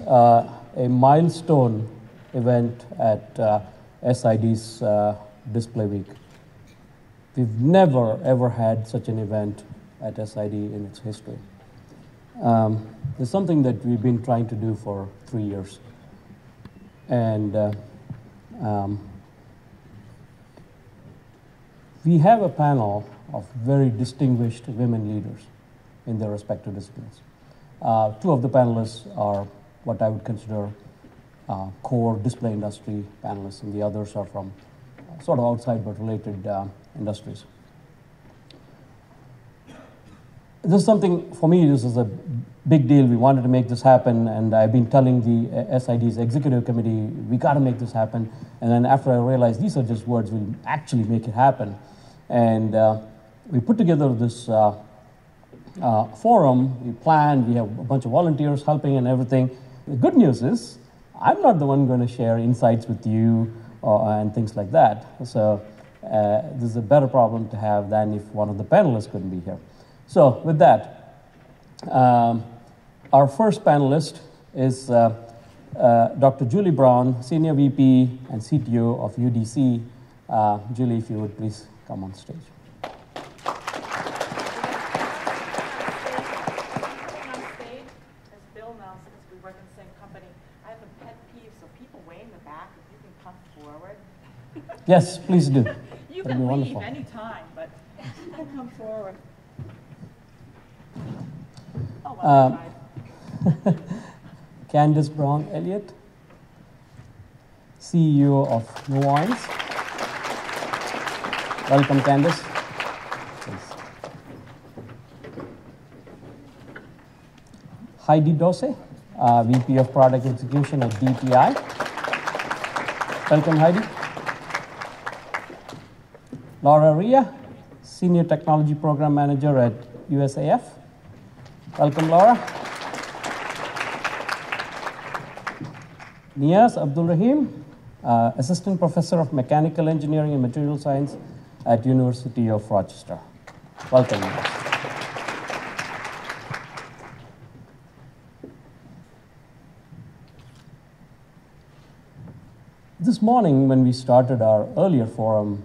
a milestone event at SID's Display Week. We've never, ever had such an event at SID in its history. It's something that we've been trying to do for 3 years. And we have a panel of very distinguished women leaders in their respective disciplines. Two of the panelists are what I would consider core display industry panelists, and the others are from sort of outside but related industries. This is something, for me, this is a big deal. We wanted to make this happen, and I've been telling the SID's executive committee, we got to make this happen. And then after I realized these are just words, we'll actually make it happen. And we put together this forum, we planned, we have a bunch of volunteers helping and everything. The good news is, I'm not the one going to share insights with you and things like that. So this is a better problem to have than if one of the panelists couldn't be here. So with that, our first panelist is Dr. Julie Brown, Senior VP and CTO of UDC. Julie, if you would please come on stage. Yes, please do. You can leave anytime, but come forward. Oh, well, Candace Brown Elliott, CEO of Niaz. Welcome, Candace. Please. Heidi Dose, VP of Product Execution at DPI. Welcome, Heidi. Laura Ria, Senior Technology Program Manager at USAF. Welcome, Laura. Niaz Abdolrahim, Assistant Professor of Mechanical Engineering and Material Science at University of Rochester. Welcome, Niaz. This morning, when we started our earlier forum,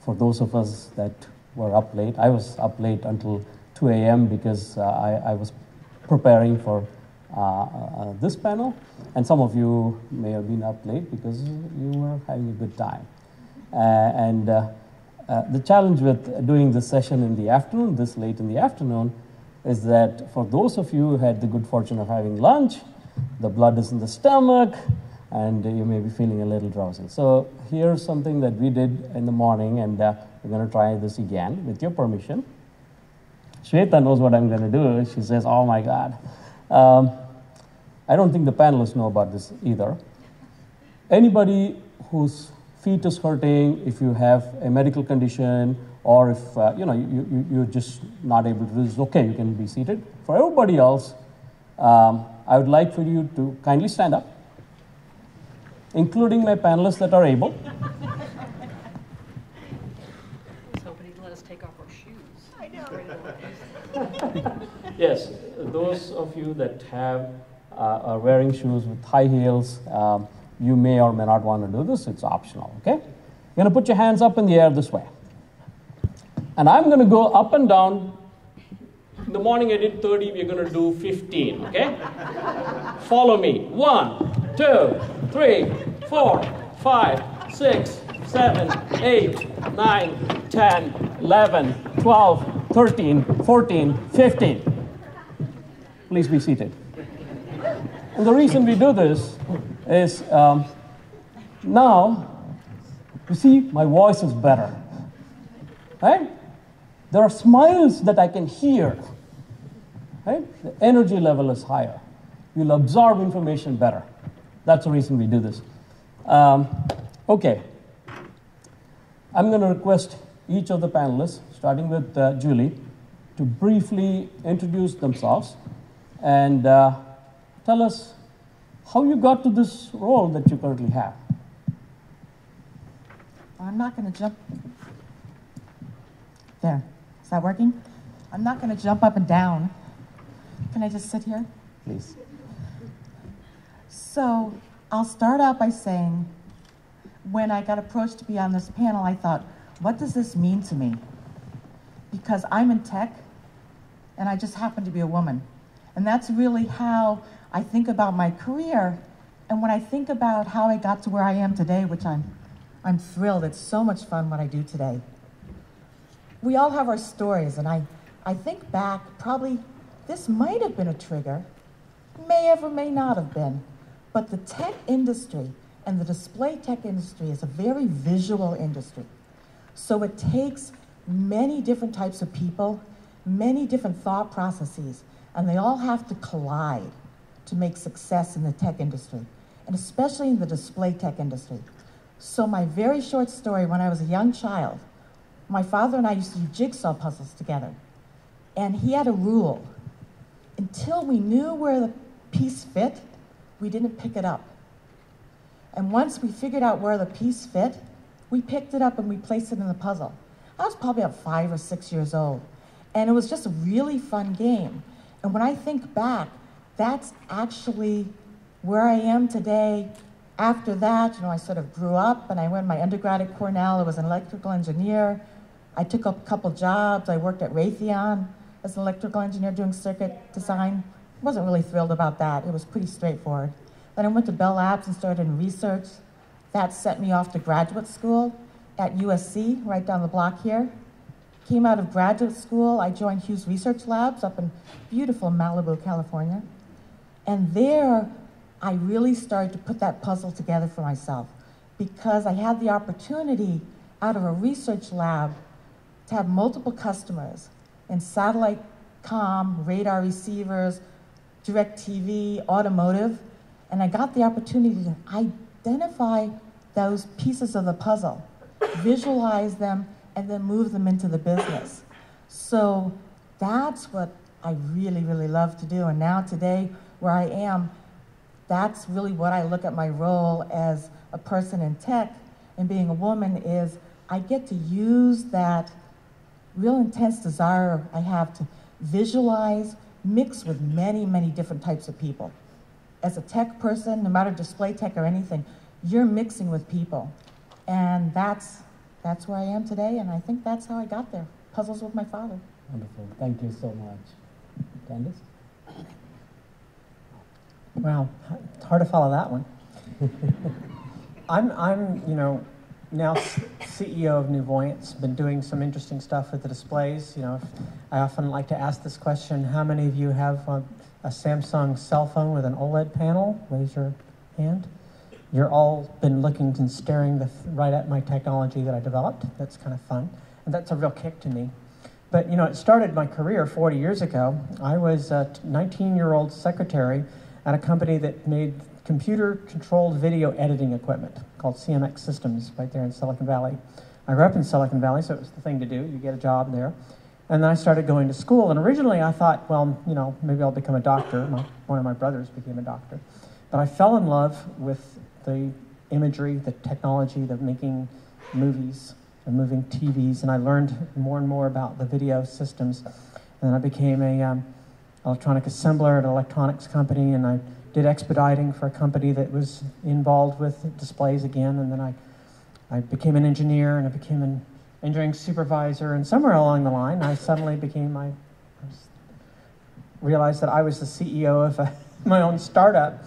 for those of us that were up late, I was up late until 2 a.m. because I was preparing for this panel, and some of you may have been up late because you were having a good time. The challenge with doing this session in the afternoon, this late in the afternoon, is that for those of you who had the good fortune of having lunch, the blood is in the stomach, and you may be feeling a little drowsy. So here's something that we did in the morning, and we're going to try this again, with your permission. Shweta knows what I'm going to do. She says, oh my God. I don't think the panelists know about this either. Anybody whose feet is hurting, if you have a medical condition, or if you're just not able to do this, okay, you can be seated. For everybody else, I would like for you to kindly stand up, including my panelists that are able. I was hoping he'd let us take off our shoes. I know. Yes, those of you that are wearing shoes with high heels, you may or may not want to do this. It's optional, okay? You're going to put your hands up in the air this way. And I'm going to go up and down. In the morning I did 30, we're going to do 15, okay? Follow me. 1, 2, 3, 4, 5, 6, 7, 8, 9, 10, 11, 12, 13, 14, 15. Please be seated. And the reason we do this is now, you see, my voice is better. Right? There are smiles that I can hear. Right? The energy level is higher. You'll absorb information better. That's the reason we do this. Okay. I'm going to request each of the panelists, starting with Julie, to briefly introduce themselves and tell us how you got to this role that you currently have. I'm not going to jump. There. Is that working? I'm not going to jump up and down. Can I just sit here? Please. So I'll start out by saying, when I got approached to be on this panel, I thought, what does this mean to me? Because I'm in tech, and I just happen to be a woman. And that's really how I think about my career. And when I think about how I got to where I am today, which I'm thrilled, it's so much fun what I do today. We all have our stories, and I think back, probably this might have been a trigger, may have or may not have been, but the tech industry and the display tech industry is a very visual industry. So it takes many different types of people, many different thought processes, and they all have to collide to make success in the tech industry, and especially in the display tech industry. So my very short story, when I was a young child, my father and I used to do jigsaw puzzles together. And he had a rule. Until we knew where the piece fit, we didn't pick it up. And once we figured out where the piece fit, we picked it up and we placed it in the puzzle. I was probably about 5 or 6 years old. And it was just a really fun game. And when I think back, that's actually where I am today. After that, I sort of grew up and I went my undergrad at Cornell. I was an electrical engineer. I took up a couple jobs. I worked at Raytheon as an electrical engineer doing circuit design. Wasn't really thrilled about that. It was pretty straightforward. Then I went to Bell Labs and started in research. That sent me off to graduate school at USC, right down the block here. Came out of graduate school, I joined Hughes Research Labs up in beautiful Malibu, California. And there, I really started to put that puzzle together for myself because I had the opportunity out of a research lab to have multiple customers in satellite comm, radar receivers, direct TV, automotive, and I got the opportunity to identify those pieces of the puzzle, visualize them, and then move them into the business. So that's what I really, really love to do. And now today, where I am, that's really what I look at my role as a person in tech and being a woman is I get to use that real intense desire I have to visualize, mix with many, many different types of people. As a tech person, no matter display tech or anything, you're mixing with people. And that's where I am today, and I think that's how I got there. Puzzles with my father. Wonderful. Thank you so much. Candice? Wow, it's hard to follow that one. I'm now CEO of New Voyance. Been doing some interesting stuff with the displays. I often like to ask this question: how many of you have a Samsung cell phone with an OLED panel? Raise your hand. You're all been looking and staring right at my technology that I developed. That's kind of fun, and that's a real kick to me. But it started my career 40 years ago. I was a 19-year-old secretary at a company that made computer-controlled video editing equipment called CMX Systems right there in Silicon Valley. I grew up in Silicon Valley, so it was the thing to do. You get a job there. And then I started going to school, and originally I thought, well, maybe I'll become a doctor. One of my brothers became a doctor. But I fell in love with the imagery, the technology, the making movies, and moving TVs, and I learned more and more about the video systems. And then I became a electronic assembler at an electronics company, and I did expediting for a company that was involved with displays again, and then I became an engineer, and I became an engineering supervisor, and somewhere along the line, I suddenly realized that I was the CEO of my own startup.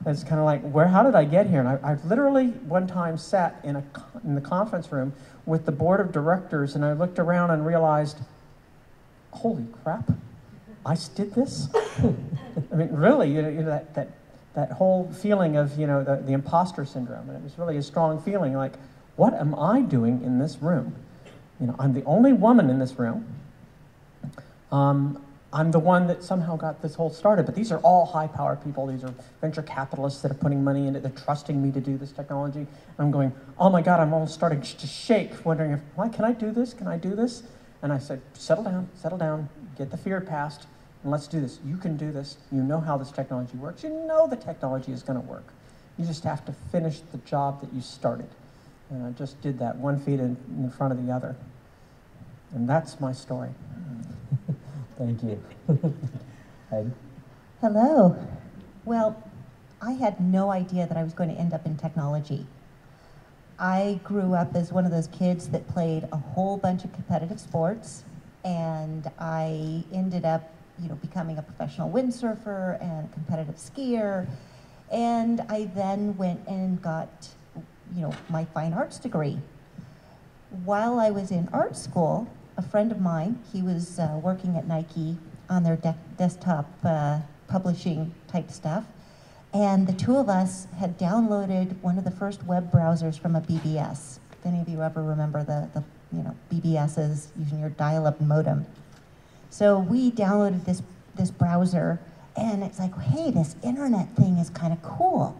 It's kind of like, how did I get here? And I literally one time sat in the conference room with the board of directors, and I looked around and realized, holy crap, I did this? I mean, really, that whole feeling of, the imposter syndrome, and it was really a strong feeling, like, what am I doing in this room? I'm the only woman in this room. I'm the one that somehow got this whole started, but these are all high-power people. These are venture capitalists that are putting money into it. They're trusting me to do this technology. And I'm going, oh my God, I'm almost starting to shake, wondering can I do this? Can I do this? And I said, settle down, get the fear past, and let's do this. You can do this. You know how this technology works. You know the technology is going to work. You just have to finish the job that you started. And I just did that, 1 foot in front of the other. And that's my story. Thank you. Heidi? Hello. Well, I had no idea that I was going to end up in technology. I grew up as one of those kids that played a whole bunch of competitive sports, and I ended up, becoming a professional windsurfer and a competitive skier. And I then went and got, my fine arts degree. While I was in art school, a friend of mine, he was working at Nike on their desktop publishing type stuff. And the two of us had downloaded one of the first web browsers from a BBS. If any of you ever remember the BBSs using your dial-up modem. So we downloaded this browser, and it's like, hey, this internet thing is kind of cool.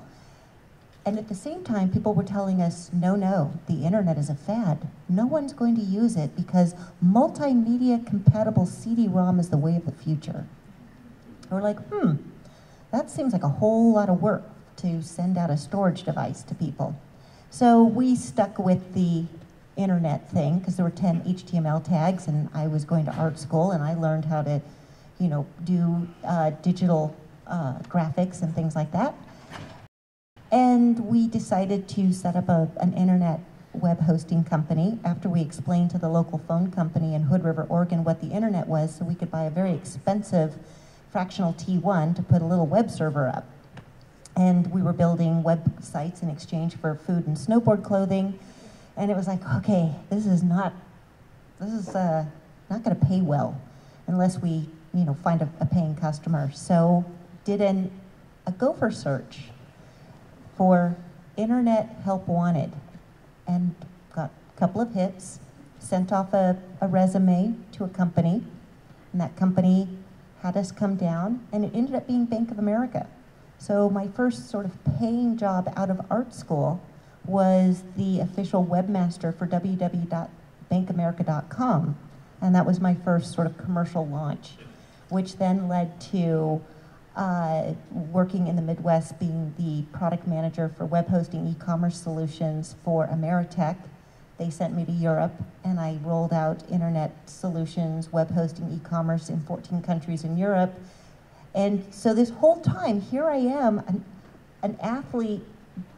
And at the same time, people were telling us, no, the internet is a fad. No one's going to use it because multimedia compatible CD-ROM is the way of the future. And we're like, that seems like a whole lot of work to send out a storage device to people. So we stuck with the internet thing because there were 10 HTML tags, and I was going to art school, and I learned how to, do digital graphics and things like that. And we decided to set up an internet web hosting company after we explained to the local phone company in Hood River, Oregon what the internet was, so we could buy a very expensive fractional T1 to put a little web server up. And we were building websites in exchange for food and snowboard clothing. And it was like, okay, this is not going to pay well unless we, find a paying customer. So did a Gopher search for Internet Help Wanted, and got a couple of hits, sent off a resume to a company, and that company had us come down, and it ended up being Bank of America. So my first sort of paying job out of art school was the official webmaster for www.bankamerica.com, and that was my first sort of commercial launch, which then led to working in the Midwest, being the product manager for web hosting e-commerce solutions for Ameritech. They sent me to Europe, and I rolled out internet solutions, web hosting e-commerce in 14 countries in Europe. And so this whole time, here I am, an athlete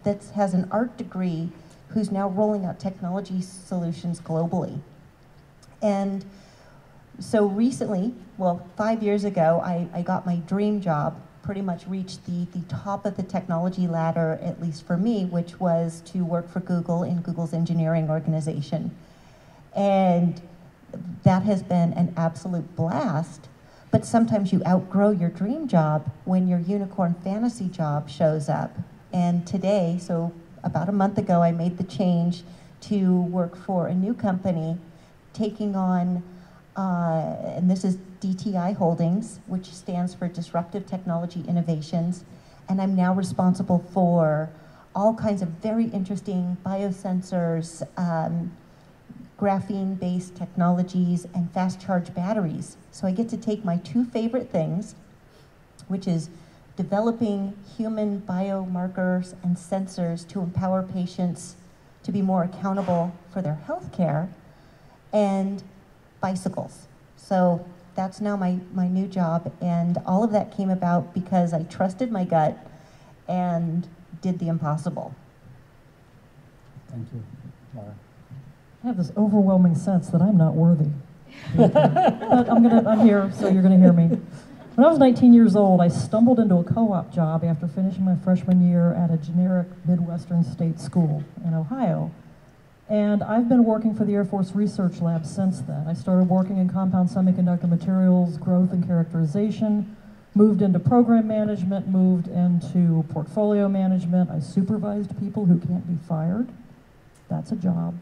that has an art degree who's now rolling out technology solutions globally. And so recently, 5 years ago, I got my dream job, pretty much reached the top of the technology ladder, at least for me, which was to work for Google in Google's engineering organization. And that has been an absolute blast, but sometimes you outgrow your dream job when your unicorn fantasy job shows up. And today, so about a month ago, I made the change to work for a new company, taking on and this is DTI Holdings, which stands for Disruptive Technology Innovations. And I'm now responsible for all kinds of very interesting biosensors, graphene-based technologies, and fast charge batteries. So I get to take my two favorite things, which is developing human biomarkers and sensors to empower patients to be more accountable for their health care, and bicycles. So that's now my new job, and all of that came about because I trusted my gut and did the impossible. Thank you, Laura. I have this overwhelming sense that I'm not worthy. But I'm here, so you're gonna hear me. When I was 19 years old, I stumbled into a co-op job after finishing my freshman year at a generic Midwestern state school in Ohio. And I've been working for the Air Force Research Lab since then. I started working in compound semiconductor materials, growth and characterization, moved into program management, moved into portfolio management. I supervised people who can't be fired. That's a job.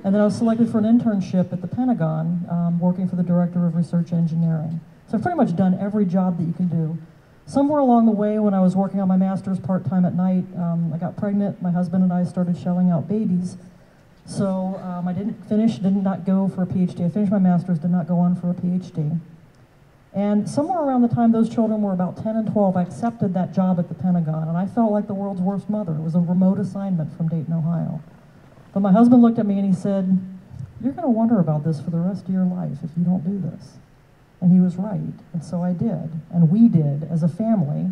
And then I was selected for an internship at the Pentagon, working for the Director of Research Engineering. So I've pretty much done every job that you can do. Somewhere along the way, when I was working on my master's part-time at night, I got pregnant. My husband and I started shelling out babies. So I did not go for a PhD. I finished my master's, did not go on for a PhD. And somewhere around the time those children were about 10 and 12, I accepted that job at the Pentagon, and I felt like the world's worst mother. It was a remote assignment from Dayton, Ohio. But my husband looked at me and he said, "You're going to wonder about this for the rest of your life if you don't do this." And he was right, and so I did. And we did, as a family,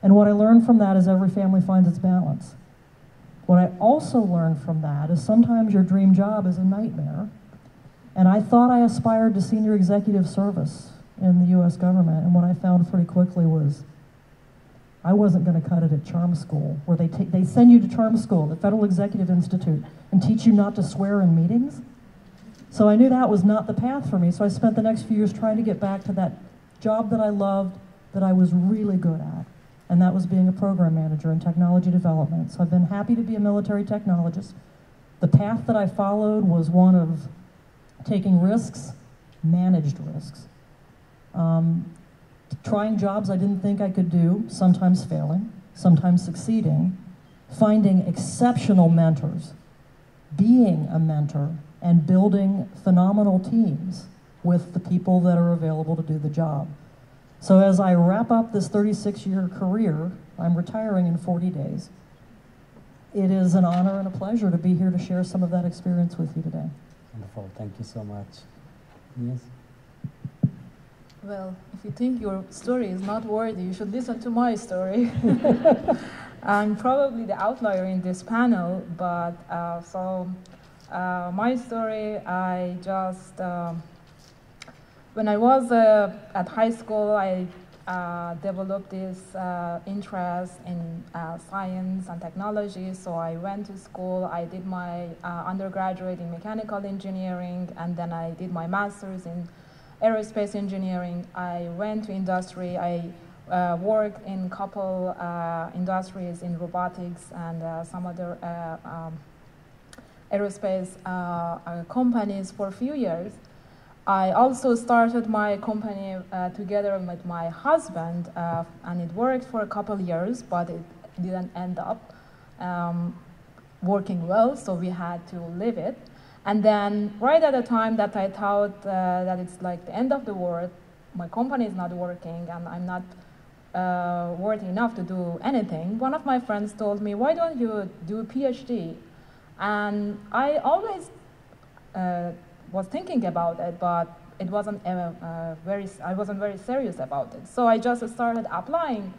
And what I learned from that is every family finds its balance. What I also learned from that is sometimes your dream job is a nightmare. And I thought I aspired to senior executive service in the US government, and what I found pretty quickly was I wasn't going to cut it at charm school, where they send you to charm school, the Federal Executive Institute, and teach you not to swear in meetings. So I knew that was not the path for me, so I spent the next few years trying to get back to that job that I loved, that I was really good at, and that was being a program manager in technology development. So I've been happy to be a military technologist. The path that I followed was one of taking risks, managed risks. Trying jobs I didn't think I could do, sometimes failing, sometimes succeeding, finding exceptional mentors, being a mentor, and building phenomenal teams with the people that are available to do the job. So as I wrap up this 36-year career, I'm retiring in 40 days. It is an honor and a pleasure to be here to share some of that experience with you today. Wonderful, thank you so much. Yes? Well, if you think your story is not worthy, you should listen to my story. I'm probably the outlier in this panel, but my story, I just, when I was at high school, I developed this interest in science and technology, so I went to school. I did my undergraduate in mechanical engineering, and then I did my master's in aerospace engineering. I went to industry. I worked in a couple industries in robotics and some other aerospace companies for a few years. I also started my company together with my husband, and it worked for a couple years, but it didn't end up working well, so we had to leave it. And then right at the time that I thought that it's like the end of the world, my company is not working and I'm not worthy enough to do anything, one of my friends told me, why don't you do a PhD? And I always was thinking about it, but it wasn't I wasn't very serious about it. So I just started applying.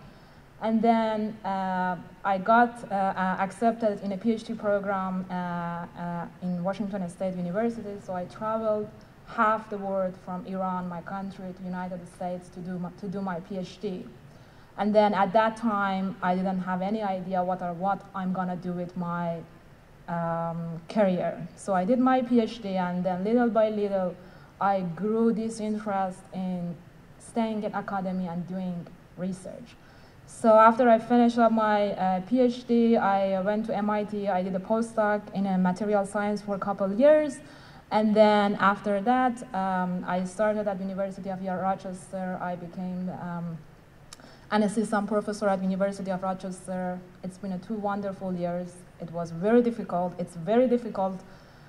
And then I got accepted in a PhD program in Washington State University. So I traveled half the world from Iran, my country, to the United States to do my PhD. And then at that time, I didn't have any idea what I'm gonna do with my career. So I did my PhD, and then little by little, I grew this interest in staying in academy and doing research. So after I finished up my PhD, I went to MIT. I did a postdoc in material science for a couple of years. And then after that, I started at the University of Rochester. I became an assistant professor at the University of Rochester. It's been 2 wonderful years. It was very difficult. It's very difficult.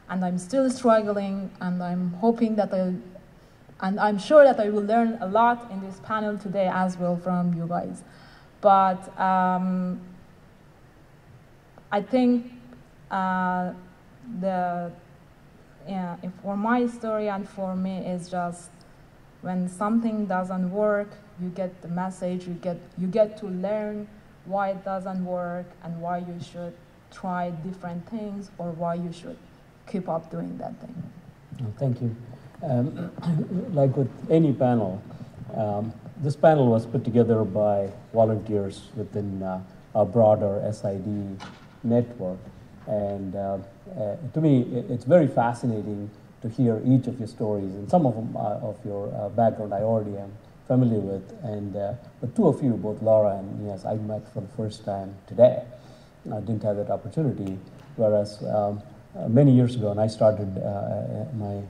And I'm still struggling. And I'm hoping that I'm sure that I will learn a lot in this panel today as well from you guys. But I think for my story and for me is just when something doesn't work, you get the message, you get to learn why it doesn't work and why you should try different things or why you should keep up doing that thing. Thank you. Like with any panel, this panel was put together by volunteers within a broader SID network. And to me, it's very fascinating to hear each of your stories. And some of them of your background I already am familiar with. And but 2 of you, both Laura and Niaz, I met for the first time today. I didn't have that opportunity. Whereas many years ago, when I started my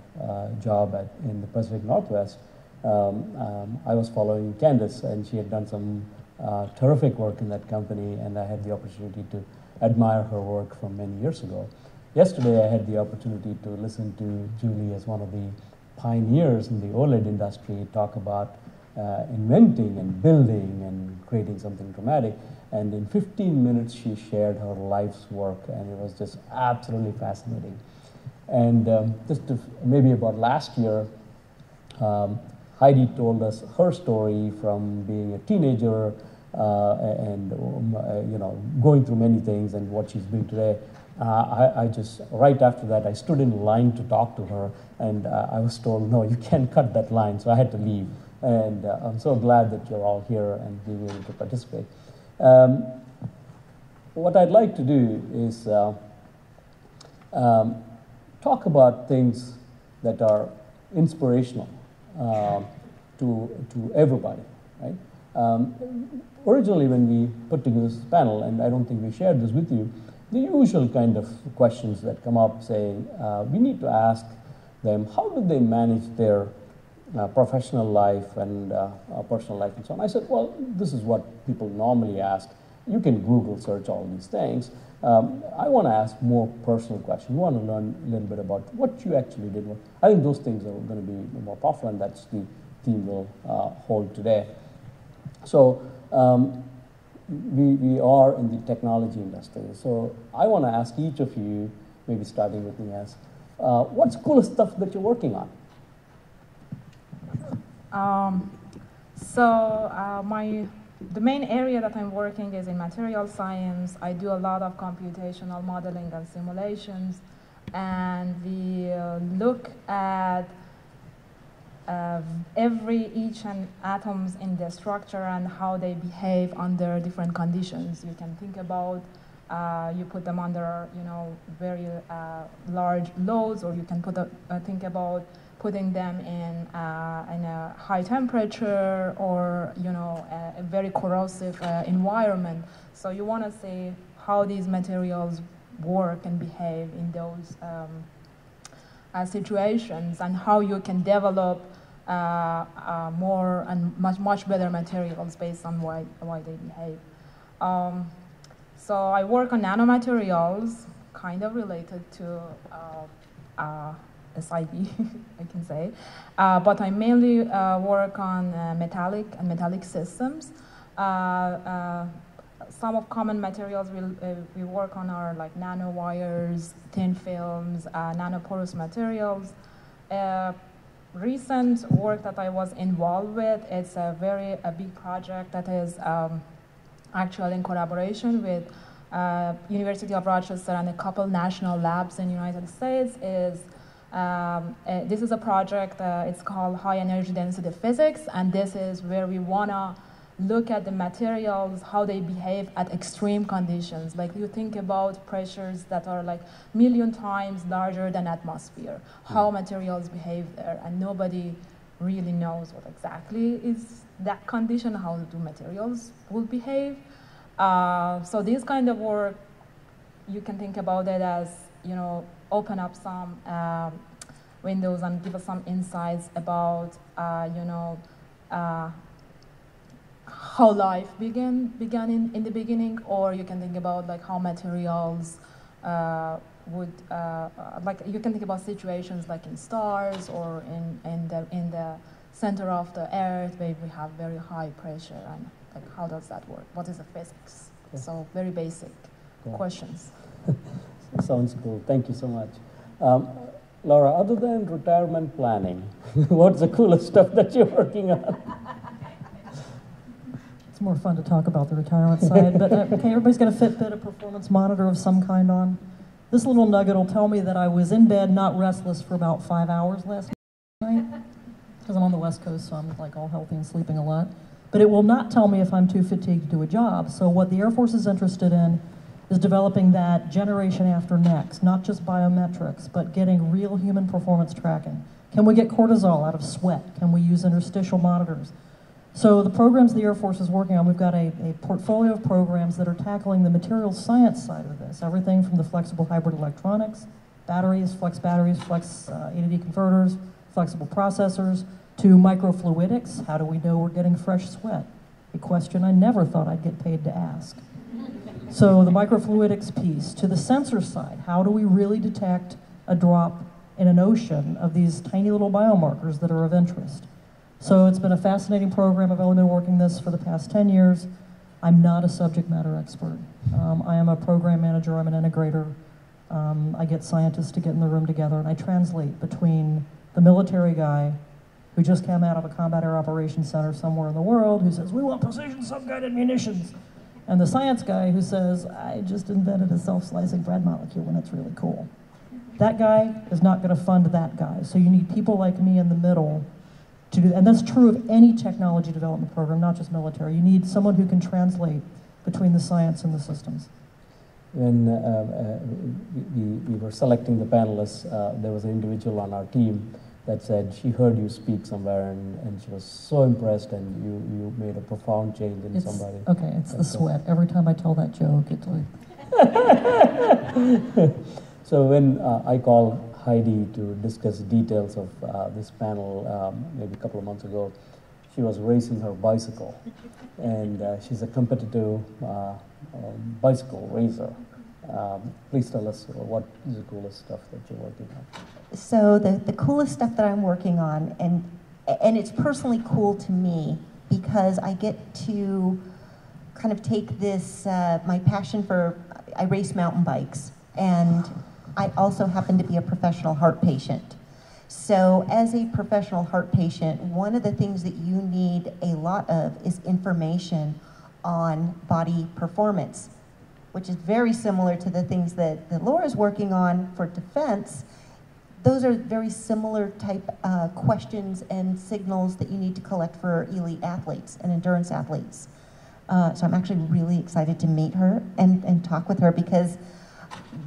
job in the Pacific Northwest, I was following Candace, and she had done some terrific work in that company, and I had the opportunity to admire her work from many years ago. Yesterday, I had the opportunity to listen to Julie as one of the pioneers in the OLED industry talk about inventing and building and creating something dramatic. And in 15 minutes, she shared her life's work, and it was just absolutely fascinating. And maybe about last year, Heidi told us her story from being a teenager and you know, going through many things and what she's doing today. I just, right after that, I stood in line to talk to her, and I was told, no, you can't cut that line, so I had to leave. And I'm so glad that you're all here and being able to participate. What I'd like to do is talk about things that are inspirational to everybody, right? Originally, when we put together this panel, and I don't think we shared this with you, the usual kind of questions that come up saying, we need to ask them, how do they manage their professional life and personal life and so on. I said, well, this is what people normally ask. You can Google search all these things. I want to ask more personal questions. We want to learn a little bit about what you actually did. I think those things are going to be more popular, and that's the theme we'll hold today. So we are in the technology industry. So I want to ask each of you, maybe starting with Niaz, what's the coolest stuff that you're working on? The main area that I'm working is in material science. I do a lot of computational modeling and simulations, and we look at each and atoms in the structure and how they behave under different conditions. You can think about you put them under, you know, very large loads, or you can think about putting them in a high temperature, or, you know, a very corrosive environment. So you want to see how these materials work and behave in those situations, and how you can develop more and much better materials based on why they behave. So I work on nanomaterials, kind of related to SID, I can say, but I mainly work on metallic systems. Some of common materials we work on are like nanowires, thin films, nanoporous materials. Recent work that I was involved with, it's a big project that is actually in collaboration with University of Rochester and a couple national labs in the United States. This is a project, it's called High Energy Density Physics, and this is where we want to look at the materials, how they behave at extreme conditions. Like, you think about pressures that are like a million times larger than atmosphere, how materials behave there, and nobody really knows what exactly is that condition, how do materials will behave. So this kind of work, you can think about it as, you know, open up some windows and give us some insights about, you know, how life began in the beginning, or you can think about like how materials would, like you can think about situations like in stars or in the center of the earth where we have very high pressure, and like how does that work? What is the physics? Yeah. So very basic questions. Sounds cool. Thank you so much. Laura, other than retirement planning, what's the coolest stuff that you're working on? It's more fun to talk about the retirement side, but okay, everybody's got a Fitbit, a performance monitor of some kind on. This little nugget will tell me that I was in bed, not restless, for about 5 hours last night, because I'm on the West Coast, so I'm like all healthy and sleeping a lot. But it will not tell me if I'm too fatigued to do a job. So what the Air Force is interested in is developing that generation after next, not just biometrics, but getting real human performance tracking. Can we get cortisol out of sweat? Can we use interstitial monitors? So the programs the Air Force is working on, we've got a portfolio of programs that are tackling the materials science side of this, everything from the flexible hybrid electronics, batteries, flex A to D converters, flexible processors, to microfluidics. How do we know we're getting fresh sweat? A question I never thought I'd get paid to ask. So the microfluidics piece, to the sensor side, how do we really detect a drop in an ocean of these tiny little biomarkers that are of interest? So it's been a fascinating program. I've only been working this for the past 10 years. I'm not a subject matter expert. I am a program manager, I'm an integrator. I get scientists to get in the room together, and I translate between the military guy who just came out of a combat air operations center somewhere in the world, who says, we want precision subguided munitions. And the science guy who says, I just invented a self-slicing bread molecule and it's really cool. That guy is not going to fund that guy. So you need people like me in the middle to do, and that's true of any technology development program, not just military. You need someone who can translate between the science and the systems. When we were selecting the panelists, there was an individual on our team that said she heard you speak somewhere and she was so impressed, and you made a profound change in somebody. Okay, it's the sweat. Every time I tell that joke, it's like... So when I called Heidi to discuss details of this panel maybe a couple of months ago, she was racing her bicycle, and she's a competitive bicycle racer. Please tell us what is the coolest stuff that you're working on. So the coolest stuff that I'm working on, and it's personally cool to me because I get to kind of take this, my passion for, I race mountain bikes, and I also happen to be a professional heart patient. So as a professional heart patient, one of the things that you need a lot of is information on body performance, which is very similar to the things that Laura's working on for defense. Those are very similar type questions and signals that you need to collect for elite athletes and endurance athletes. So I'm actually really excited to meet her and talk with her, because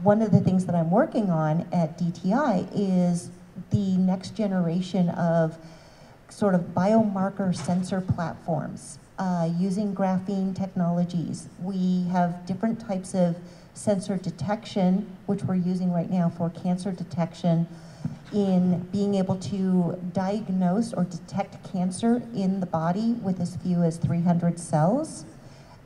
one of the things that I'm working on at DTI is the next generation of sort of biomarker sensor platforms using graphene technologies. We have different types of sensor detection, which we're using right now for cancer detection, in being able to diagnose or detect cancer in the body with as few as 300 cells.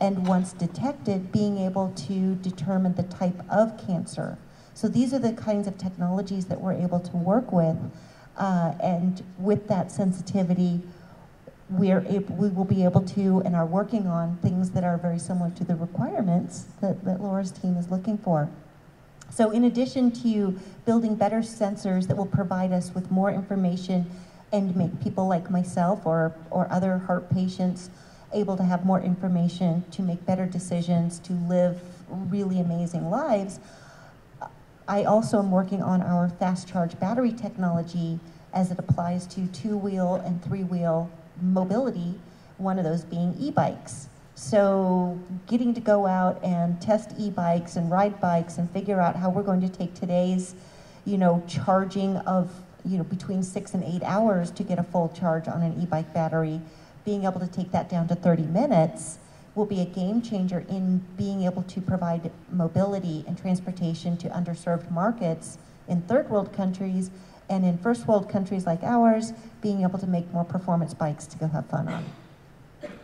And once detected, being able to determine the type of cancer. So these are the kinds of technologies that we're able to work with, and with that sensitivity, we will be able to, and are working on, things that are very similar to the requirements that Laura's team is looking for. So in addition to building better sensors that will provide us with more information and make people like myself or other heart patients able to have more information to make better decisions, to live really amazing lives, I also am working on our fast charge battery technology as it applies to two-wheel and three-wheel mobility, one of those being e-bikes. So getting to go out and test e-bikes and ride bikes and figure out how we're going to take today's, charging of, between 6 and 8 hours to get a full charge on an e-bike battery, being able to take that down to 30 minutes will be a game changer in being able to provide mobility and transportation to underserved markets in third world countries, and in first world countries like ours, being able to make more performance bikes to go have fun on.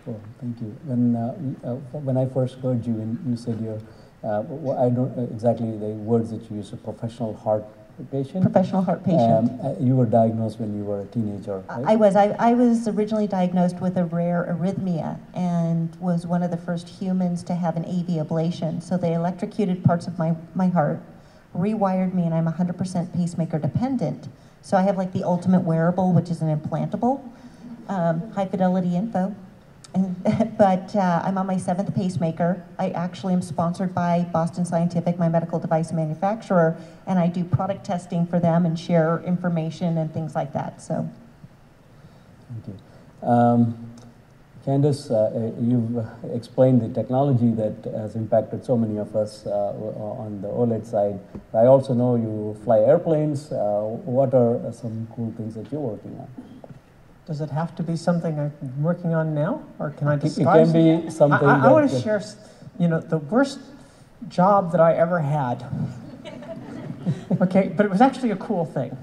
Cool, thank you. When I first heard you, and you said you're, I don't exactly the words that you use, a professional heart patient? Professional heart patient. You were diagnosed when you were a teenager, right? I was originally diagnosed with a rare arrhythmia and was one of the first humans to have an AV ablation. So they electrocuted parts of my heart, rewired me, and I'm 100% pacemaker dependent. So I have like the ultimate wearable, which is an implantable, high fidelity info. But I'm on my 7th pacemaker. I actually am sponsored by Boston Scientific, my medical device manufacturer, and I do product testing for them and share information and things like that. So, thank you. Candace, you've explained the technology that has impacted so many of us on the OLED side. I also know you fly airplanes. What are some cool things that you're working on? Does it have to be something I'm working on now, or can I discuss? It can be something. I want to share, the worst job that I ever had. Okay, but it was actually a cool thing.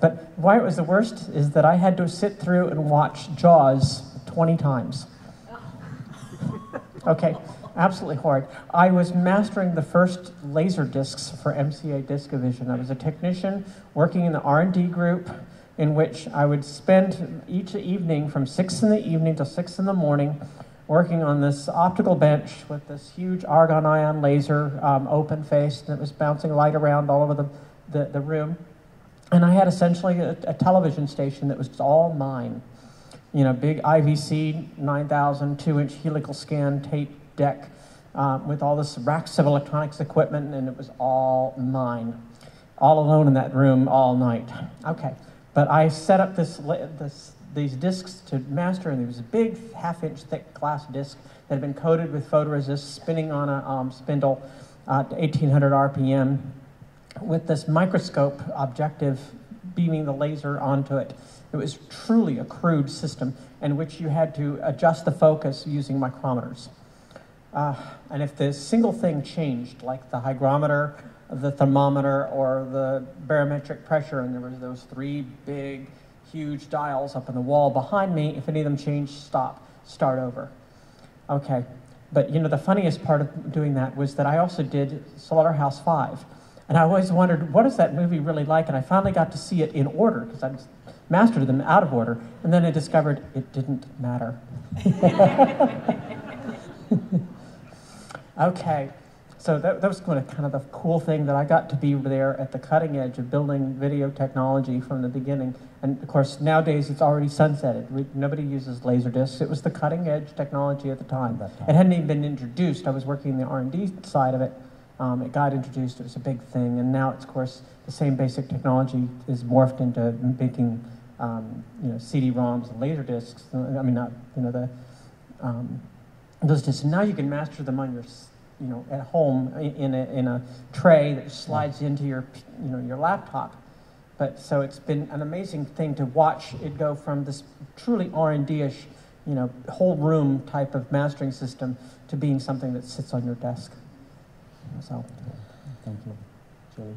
But why it was the worst is that I had to sit through and watch Jaws 20 times. Okay, absolutely horrid. I was mastering the first laser discs for MCA Discovision. I was a technician working in the R&D group, in which I would spend each evening from 6 in the evening till 6 in the morning working on this optical bench with this huge argon ion laser, open-faced, that was bouncing light around all over the room. And I had essentially a television station that was all mine. You know, big IVC 9000 2-inch helical scan tape deck with all this racks of electronics equipment, and it was all mine. All alone in that room all night. Okay, but I set up these discs to master, and there was a big half-inch thick glass disc that had been coated with photoresist, spinning on a spindle at 1800 RPM, with this microscope objective beaming the laser onto it. It was truly a crude system in which you had to adjust the focus using micrometers. And if the single thing changed, like the hygrometer, the thermometer, or the barometric pressure, and there was those three big, huge dials up on the wall behind me, if any of them changed, start over. Okay, but you know, the funniest part of doing that was that I also did Slaughterhouse-5. And I always wondered, what is that movie really like? And I finally got to see it in order, because I mastered them out of order. And then I discovered it didn't matter. Okay, so that was kind of the cool thing, that I got to be there at the cutting edge of building video technology from the beginning. And of course, nowadays it's already sunsetted. Nobody uses laser discs. It was the cutting edge technology at the time. It hadn't even been introduced. I was working the R&D side of it. It got introduced, it was a big thing, and now it's, of course, the same basic technology is morphed into making, you know, CD-ROMs and laser discs. I mean, not, you know, those discs. And now you can master them on your, you know, at home in a tray that slides into your, you know, your laptop. But so it's been an amazing thing to watch it go from this truly R&D-ish, you know, whole room type of mastering system to being something that sits on your desk. So, thank you, Julie.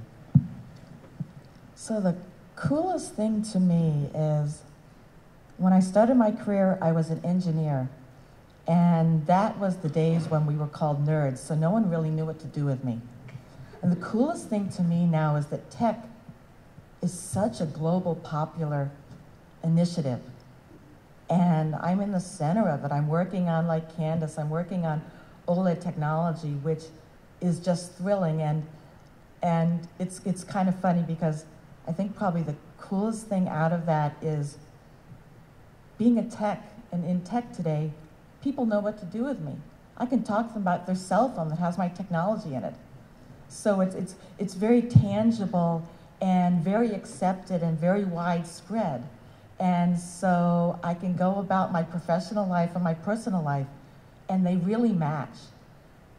So the coolest thing to me is when I started my career, I was an engineer. And that was the days when we were called nerds, so no one really knew what to do with me. And the coolest thing to me now is that tech is such a global, popular initiative. And I'm in the center of it. I'm working on, like Candace, I'm working on OLED technology, which is just thrilling. And it's kind of funny because I think probably the coolest thing out of that is being a tech, and in tech today, people know what to do with me. I can talk to them about their cell phone that has my technology in it. So it's very tangible and very accepted and very widespread. And so I can go about my professional life and my personal life, and they really match.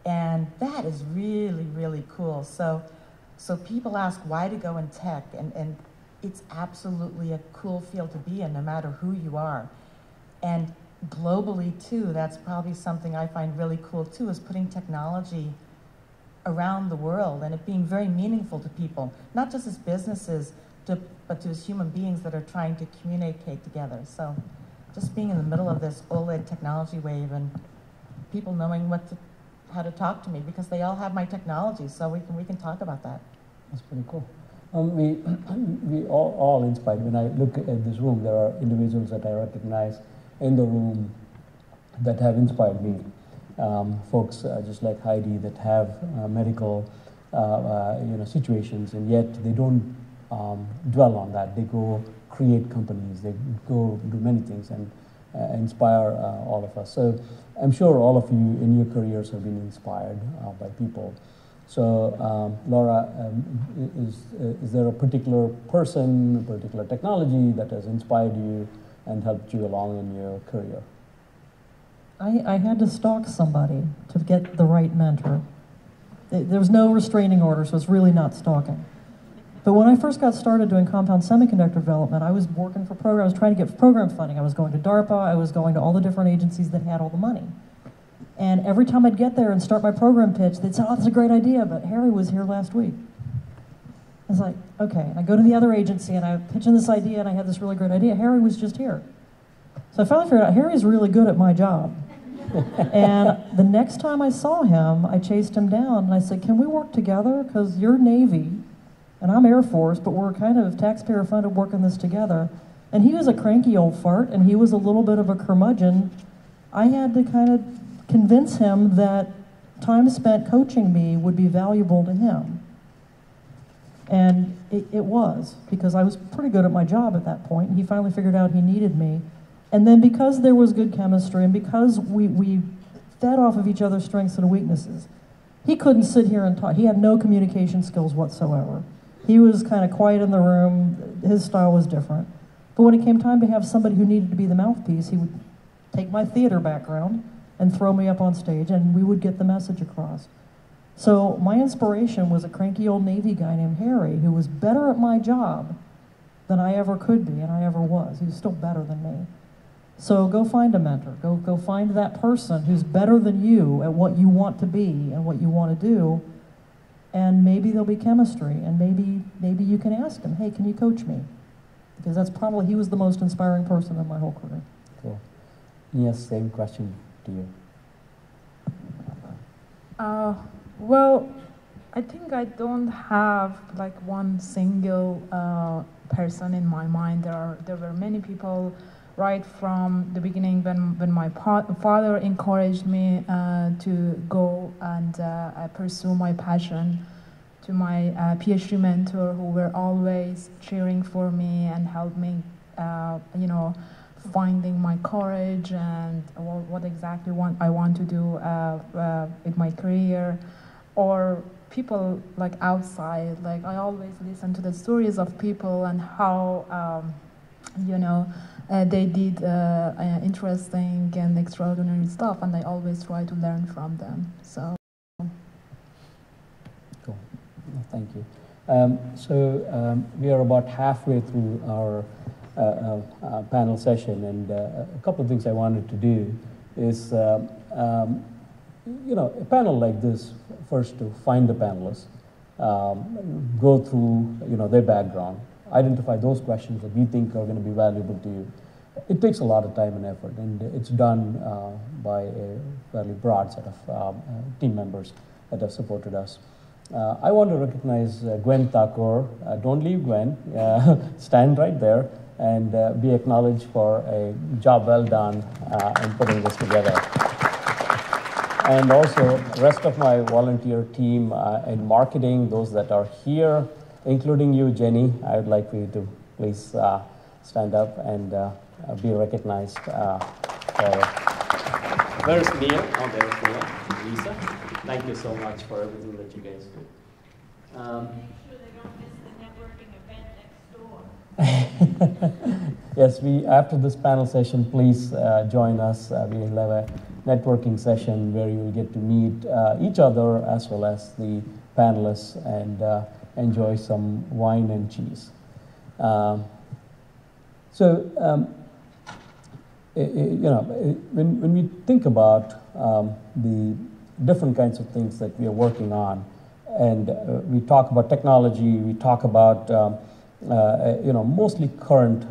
And that is really, really cool. So people ask why to go in tech, and it's absolutely a cool field to be in, no matter who you are. And globally, too, that's probably something I find really cool, too, is putting technology around the world and it being very meaningful to people, not just as businesses, but to as human beings that are trying to communicate together. So just being in the middle of this OLED technology wave and people knowing how to talk to me, because they all have my technology, so we can talk about that. That's pretty cool. We all inspired. When I look at this room, there are individuals that I recognize in the room that have inspired me. Folks just like Heidi that have medical situations, and yet they don't dwell on that. They go create companies, they go do many things and inspire all of us. So I'm sure all of you in your careers have been inspired by people. So Laura, is there a particular person, a particular technology that has inspired you and helped you along in your career? I had to stalk somebody to get the right mentor. There was no restraining order, so it's really not stalking. But when I first got started doing compound semiconductor development, I was working for programs, trying to get program funding. I was going to DARPA, I was going to all the different agencies that had all the money. And every time I'd get there and start my program pitch, they'd say, oh, that's a great idea, but Harry was here last week. I was like, okay. And I go to the other agency and I pitch in this idea and I had this really great idea. Harry was just here. So I finally figured out Harry's really good at my job. And the next time I saw him, I chased him down and I said, can we work together? Because you're Navy and I'm Air Force, but we're kind of taxpayer funded working this together. And he was a cranky old fart and he was a little bit of a curmudgeon. I had to kind of convince him that time spent coaching me would be valuable to him. And it was, because I was pretty good at my job at that point. He finally figured out he needed me. And then because there was good chemistry and because we fed off of each other's strengths and weaknesses, he couldn't sit here and talk. He had no communication skills whatsoever. He was kind of quiet in the room. His style was different. But when it came time to have somebody who needed to be the mouthpiece, he would take my theater background and throw me up on stage, and we would get the message across. So my inspiration was a cranky old Navy guy named Harry, who was better at my job than I ever could be, and I ever was. He was still better than me. So go find a mentor. Go find that person who's better than you at what you want to be and what you want to do, and maybe there'll be chemistry, and maybe you can ask him, hey, can you coach me? Because that's probably, he was the most inspiring person in my whole career. Cool. Yes, same question to you. Well, I think I don't have like one single person in my mind. There were many people right from the beginning when my father encouraged me to go and pursue my passion, to my PhD mentor who were always cheering for me and helped me, you know, finding my courage and what exactly I want to do with my career, or people like outside. Like I always listen to the stories of people and how, you know, they did interesting and extraordinary stuff, and I always try to learn from them. So. Cool. Thank you. We are about halfway through our panel session, and a couple of things I wanted to do is, you know, a panel like this, first to find the panelists, go through, you know, their background, identify those questions that we think are going to be valuable to you. It takes a lot of time and effort, and it's done by a fairly broad set of team members that have supported us. I want to recognize Gwen Thakur. Don't leave, Gwen. Stand right there and be acknowledged for a job well done in putting this together. And also, the rest of my volunteer team in marketing, those that are here, including you, Jenny, I would like for you to please stand up and be recognized for... Where's Nia? Oh, there's Nia. Lisa. Thank you so much for everything that you guys do. Make sure they don't miss the networking event next door. Yes, after this panel session, please join us. We will have a networking session where you will get to meet each other as well as the panelists and enjoy some wine and cheese. You know, when we think about the different kinds of things that we are working on, and we talk about technology, we talk about you know, mostly current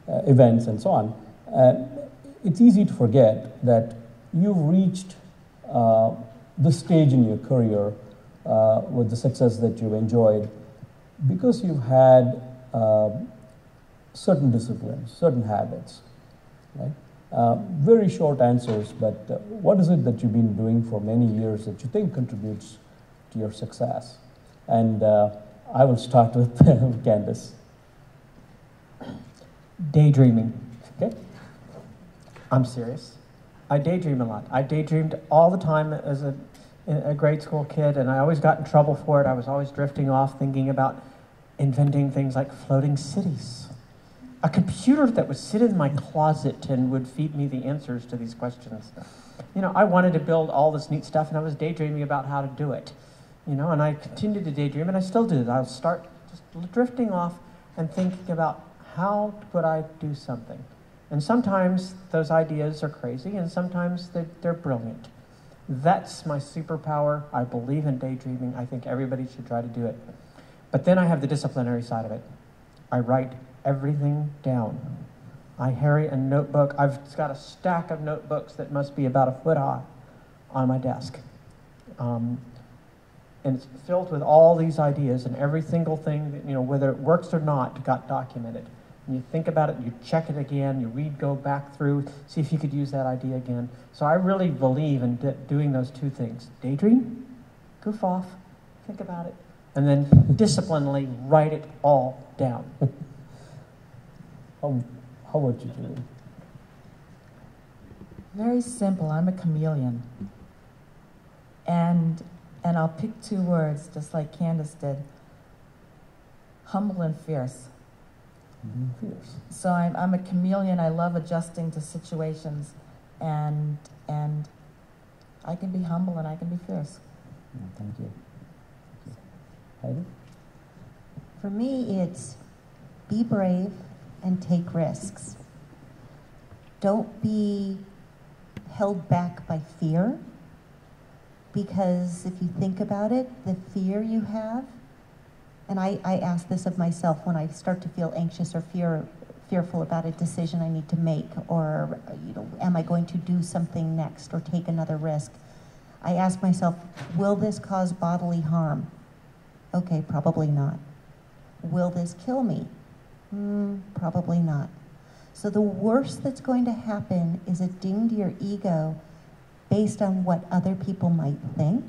events and so on, it's easy to forget that you've reached this stage in your career with the success that you've enjoyed because you've had certain disciplines, certain habits, right? Very short answers, but what is it that you've been doing for many years that you think contributes to your success? And I will start with Candace. Daydreaming. Okay. I'm serious. I daydream a lot. I daydreamed all the time as a grade school kid, and I always got in trouble for it. I was always drifting off thinking about inventing things like floating cities. A computer that would sit in my closet and would feed me the answers to these questions. You know, I wanted to build all this neat stuff, and I was daydreaming about how to do it. You know, and I continued to daydream, and I still do. I'll start just drifting off and thinking about how would I do something. And sometimes those ideas are crazy, and sometimes they're brilliant. That's my superpower. I believe in daydreaming. I think everybody should try to do it. But then I have the disciplinary side of it. I write everything down. I carry a notebook. I've got a stack of notebooks that must be about a foot high on my desk. And it's filled with all these ideas, and every single thing that, you know, whether it works or not, got documented. And you think about it, you check it again, you go back through, see if you could use that idea again. So I really believe in doing those two things. Daydream, goof off, think about it, and then disciplinedly write it all down. How about you, Julie? Very simple. I'm a chameleon. And I'll pick two words, just like Candace did. Humble and fierce. Fierce. So I'm a chameleon. I love adjusting to situations, and I can be humble and I can be fierce. Thank you. Heidi? For me, it's be brave and take risks. Don't be held back by fear, because if you think about it, the fear you have, and I ask this of myself when I start to feel anxious or fearful about a decision I need to make, or am I going to do something next or take another risk? I ask myself, will this cause bodily harm? Okay, probably not. Will this kill me? Probably not. So the worst that's going to happen is a ding to your ego based on what other people might think.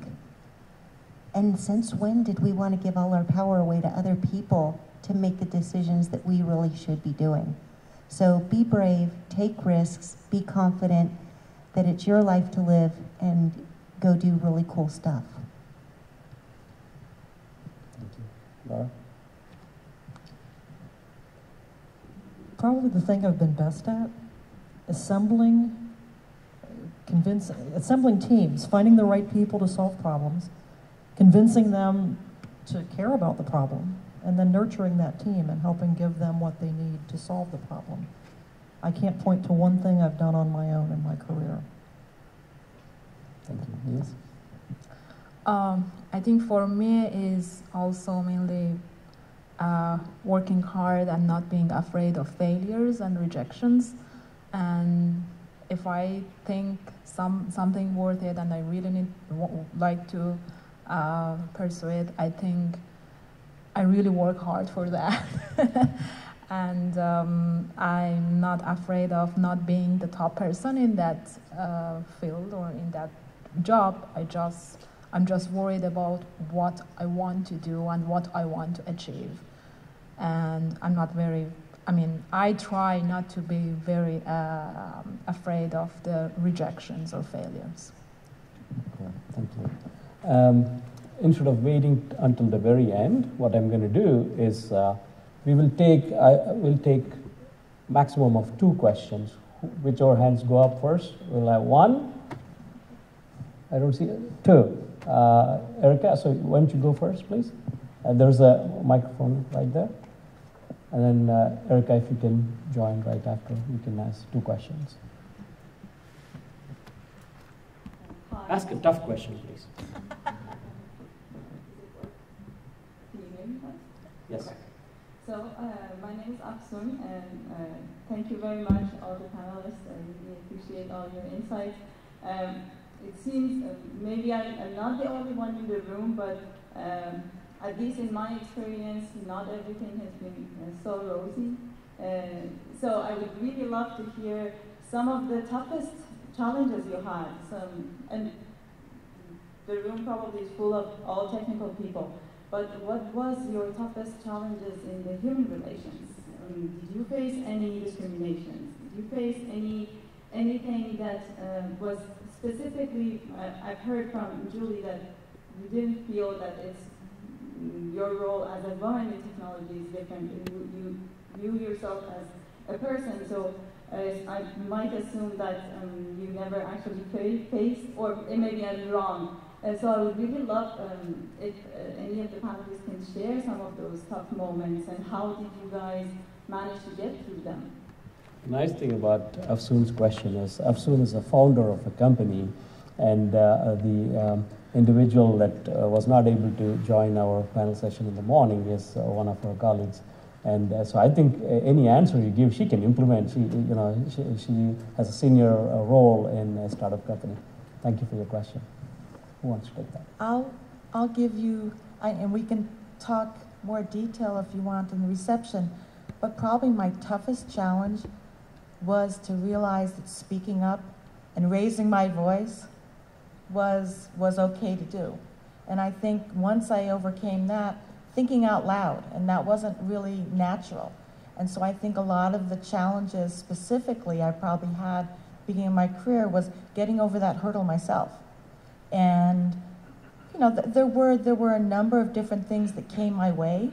And since when did we want to give all our power away to other people to make the decisions that we really should be doing? So be brave, take risks, be confident that it's your life to live, and go do really cool stuff. Thank you. Laura? Probably the thing I've been best at, assembling teams, finding the right people to solve problems, convincing them to care about the problem, and then nurturing that team and helping give them what they need to solve the problem. I can't point to one thing I've done on my own in my career. Thank you. Niaz? I think for me is also mainly working hard and not being afraid of failures and rejections. And if I think something worth it and I really like to pursue it, I think I really work hard for that. And I'm not afraid of not being the top person in that field or in that job. I'm just worried about what I want to do and what I want to achieve. And I'm not I try not to be very afraid of the rejections or failures. Okay, thank you. Instead of waiting until the very end, what I'm going to do is we'll take maximum of 2 questions. Whichever hands go up first, we'll have 1. I don't see it. 2. Erica, so why don't you go first, please? There's a microphone right there. And then Erica, if you can join right after, you can ask 2 questions. Ask a tough question, please. Can you hear me? Yes. Okay. So my name is Aksun, and thank you very much, all the panelists. I really appreciate all your insights. It seems maybe I'm not the only one in the room, but at least in my experience, not everything has been so rosy. So I would really love to hear some of the toughest challenges you had. And the room probably is full of all technical people, but what was your toughest challenges in the human relations? Did you face any discriminations? Did you face anything that was specifically, I've heard from Julie that you didn't feel that it's your role as a woman in technology is different. You view yourself as a person, so I might assume that you never actually faced, or maybe I'm wrong. So I would really love if any of the panelists can share some of those tough moments and how did you guys manage to get through them? The nice thing about Afsoon's question is Afsoon is a founder of a company, and the individual that was not able to join our panel session in the morning is one of our colleagues. And so I think any answer you give, she can implement. She has a senior role in a startup company. Thank you for your question. Who wants to take that? I'll give you, and we can talk more detail if you want in the reception, but probably my toughest challenge was to realize that speaking up and raising my voice was okay to do. And I think once I overcame that, thinking out loud, and that wasn't really natural. And so I think a lot of the challenges specifically I probably had beginning of my career was getting over that hurdle myself. And you know, there were a number of different things that came my way,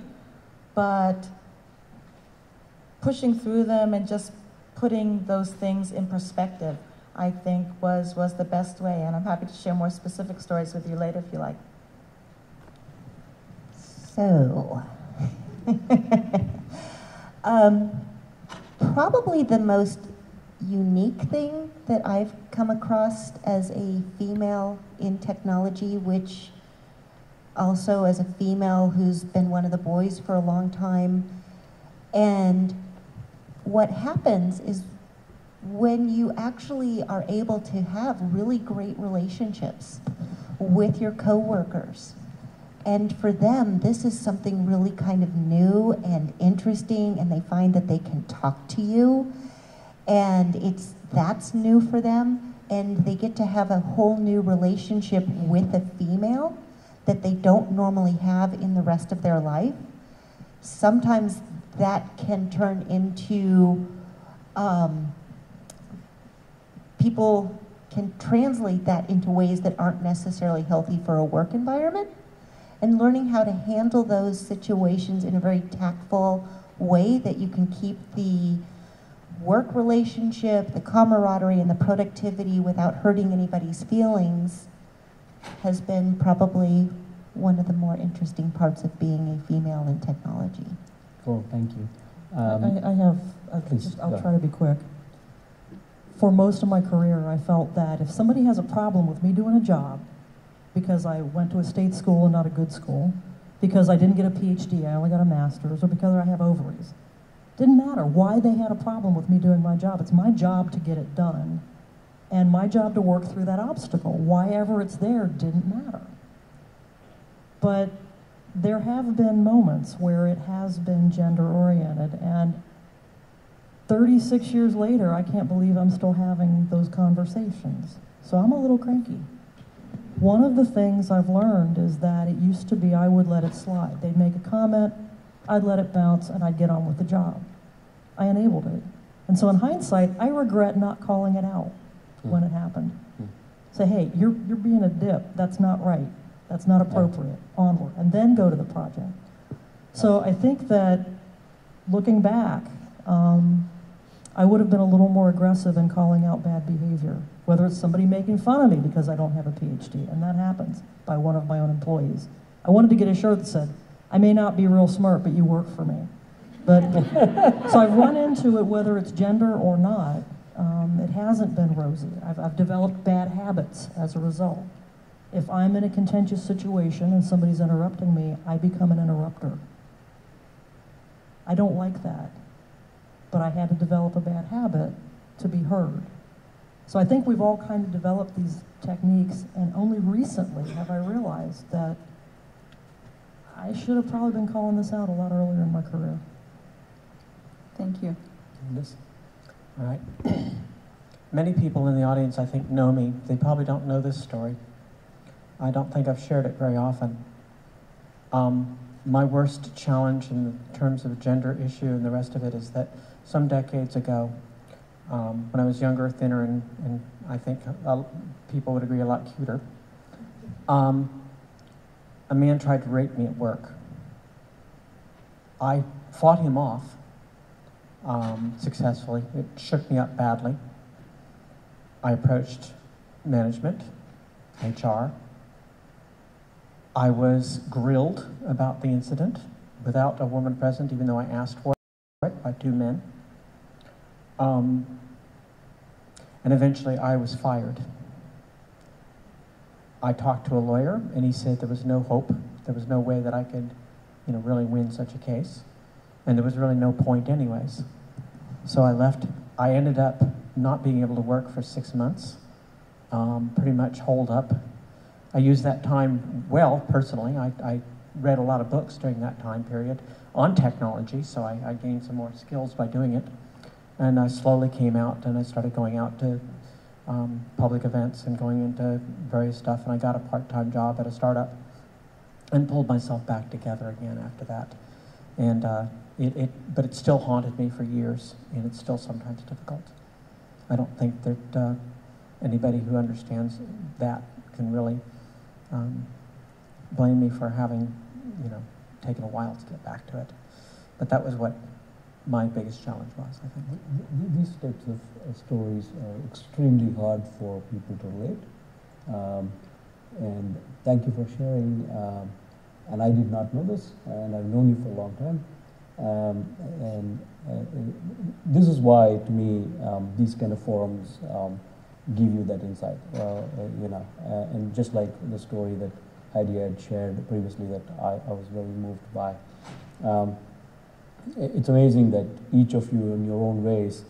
but pushing through them and just putting those things in perspective, I think was the best way. And I'm happy to share more specific stories with you later if you like. So, probably the most unique thing that I've come across as a female in technology, which also as a female who's been one of the boys for a long time. And what happens is when you actually are able to have really great relationships with your coworkers, and for them, this is something really kind of new and interesting, and they find that they can talk to you, and that's new for them, and they get to have a whole new relationship with a female that they don't normally have in the rest of their life. Sometimes that can turn into, people can translate that into ways that aren't necessarily healthy for a work environment. And learning how to handle those situations in a very tactful way that you can keep the work relationship, the camaraderie, and the productivity without hurting anybody's feelings has been probably one of the more interesting parts of being a female in technology. Cool, thank you. I'll try to be quick. For most of my career, I felt that if somebody has a problem with me doing a job, because I went to a state school and not a good school, because I didn't get a PhD, I only got a master's, or because I have ovaries. Didn't matter why they had a problem with me doing my job. It's my job to get it done, and my job to work through that obstacle. Why ever it's there didn't matter. But there have been moments where it has been gender-oriented, and 36 years later, I can't believe I'm still having those conversations. So I'm a little cranky. One of the things I've learned is that it used to be I would let it slide. They'd make a comment, I'd let it bounce, and I'd get on with the job. I enabled it. And so in hindsight, I regret not calling it out when it happened. Say, hey, you're being a dip. That's not right. That's not appropriate. Onward. And then go to the project. So I think that looking back, I would have been a little more aggressive in calling out bad behavior, whether it's somebody making fun of me because I don't have a PhD, and that happens by one of my own employees. I wanted to get a shirt that said, I may not be real smart, but you work for me. But so I've run into it, whether it's gender or not. It hasn't been rosy. I've developed bad habits as a result. If I'm in a contentious situation and somebody's interrupting me, I become an interrupter. I don't like that, but I had to develop a bad habit to be heard. So I think we've all kind of developed these techniques, and only recently have I realized that I should have probably been calling this out a lot earlier in my career. Thank you. All right. Many people in the audience, I think, know me. They probably don't know this story. I don't think I've shared it very often. My worst challenge in terms of a gender issue and the rest of it is that some decades ago, when I was younger, thinner, and I think people would agree a lot cuter, a man tried to rape me at work. I fought him off successfully. It shook me up badly. I approached management, HR. I was grilled about the incident without a woman present, even though I asked for it by two men. And eventually I was fired. I talked to a lawyer, and he said there was no hope. There was no way that I could, really win such a case. And there was really no point anyways. So I left. I ended up not being able to work for 6 months, pretty much holed up. I used that time well, personally. I read a lot of books during that time period on technology, so I gained some more skills by doing it. And I slowly came out, and I started going out to public events and going into various stuff, and I got a part-time job at a startup and pulled myself back together again after that. And but it still haunted me for years, and it's still sometimes difficult. I don't think that anybody who understands that can really blame me for having, taken a while to get back to it. But that was what my biggest challenge was, I think. These types of stories are extremely hard for people to relate. And thank you for sharing. And I did not know this, and I've known you for a long time. This is why, to me, these kind of forums give you that insight. And just like the story that Heidi had shared previously, that I was very moved by. It's amazing that each of you, in your own ways,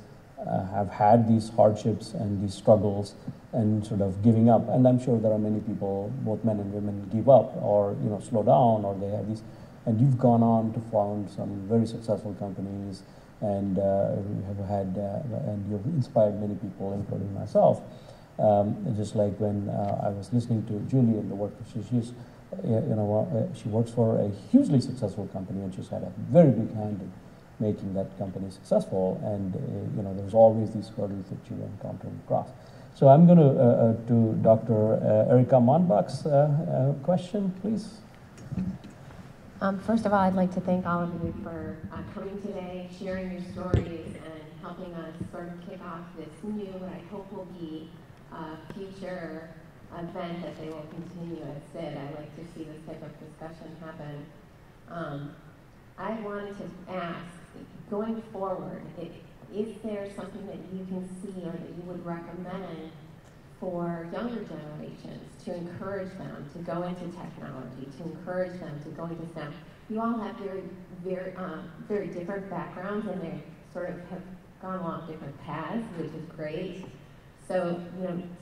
have had these hardships and these struggles and sort of giving up. And I'm sure there are many people, both men and women, give up or slow down, or they have these. And you've gone on to found some very successful companies, and have had and you've inspired many people, including myself. Just like when I was listening to Julie and the work that she's, she works for a hugely successful company, and she's had a very big hand in making that company successful. And there's always these hurdles that you encounter across. So I'm going to Dr. Erika Monbach's question, please. First of all, I'd like to thank all of you for coming today, sharing your stories, and helping us sort of kick off this new, what I hope will be a future event that they will continue at SID. I like to see this type of discussion happen. I wanted to ask, going forward, is there something that you can see or that you would recommend for younger generations to encourage them to go into technology, to encourage them to go into STEM? You all have very different backgrounds, and they sort of have gone along different paths, which is great. So,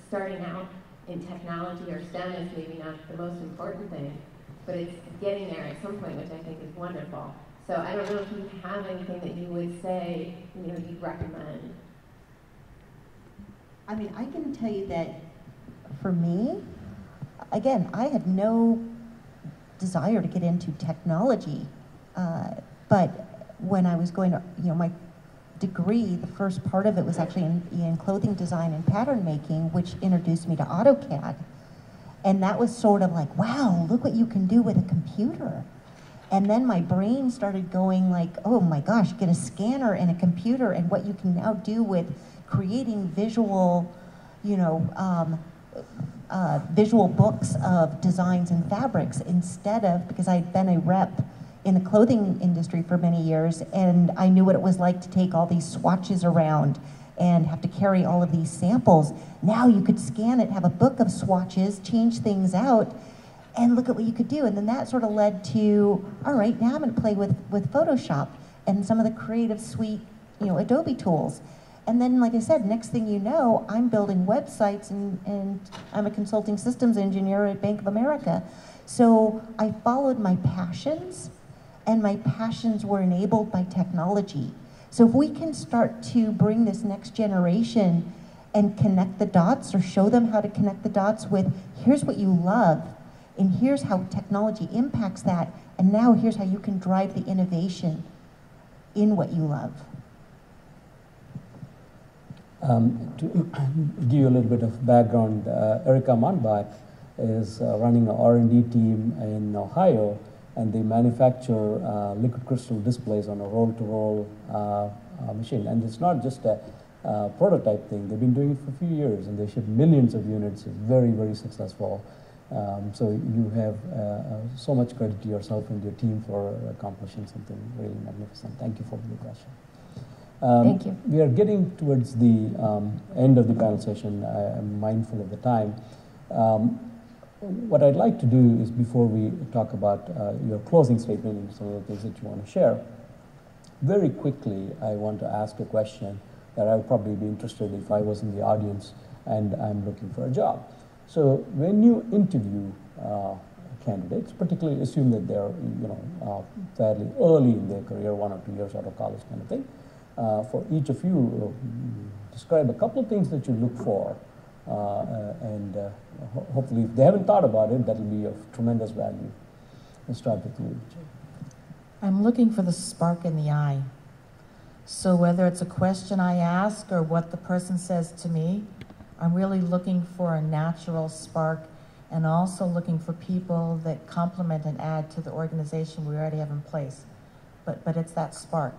starting out in technology or STEM is maybe not the most important thing, but it's getting there at some point, which I think is wonderful. So I don't know if you have anything that you would say, you'd recommend. I mean, I can tell you that for me, again, I had no desire to get into technology, but when I was going to, my degree, the first part of it was actually in clothing design and pattern making, which introduced me to AutoCAD. And that was sort of like, wow, look what you can do with a computer. And then my brain started going like, oh my gosh, get a scanner and a computer, and what you can now do with creating visual, visual books of designs and fabrics, instead of, because I'd been a rep in the clothing industry for many years, and I knew what it was like to take all these swatches around and have to carry all of these samples. Now you could scan it, have a book of swatches, change things out, and look at what you could do. And then that sort of led to, all right, now I'm going to play with Photoshop and some of the Creative Suite, Adobe tools. And then, like I said, next thing you know, I'm building websites, and I'm a consulting systems engineer at Bank of America. So I followed my passions, and my passions were enabled by technology. So if we can start to bring this next generation and connect the dots, or show them how to connect the dots with, here's what you love, and here's how technology impacts that, and now here's how you can drive the innovation in what you love. To give you a little bit of background, Erika Monbach is running an R&D team in Ohio, and they manufacture liquid crystal displays on a roll-to-roll machine. And it's not just a prototype thing. They've been doing it for a few years, and they ship millions of units. It's very, very successful. So you have so much credit to yourself and your team for accomplishing something really magnificent. Thank you for the question. Thank you. We are getting towards the end of the panel session. I'm mindful of the time. What I'd like to do is, before we talk about your closing statement and some of the things that you want to share, very quickly I want to ask a question that I would probably be interested if I was in the audience and I'm looking for a job. So when you interview candidates, particularly assume that they're fairly early in their career, 1 or 2 years out of college kind of thing, for each of you, describe a couple of things that you look for, and hopefully if they haven't thought about it, that'll be of tremendous value. Let's start with you. I'm looking for the spark in the eye. So whether it's a question I ask or what the person says to me, I'm really looking for a natural spark, and also looking for people that complement and add to the organization we already have in place. But it's that spark.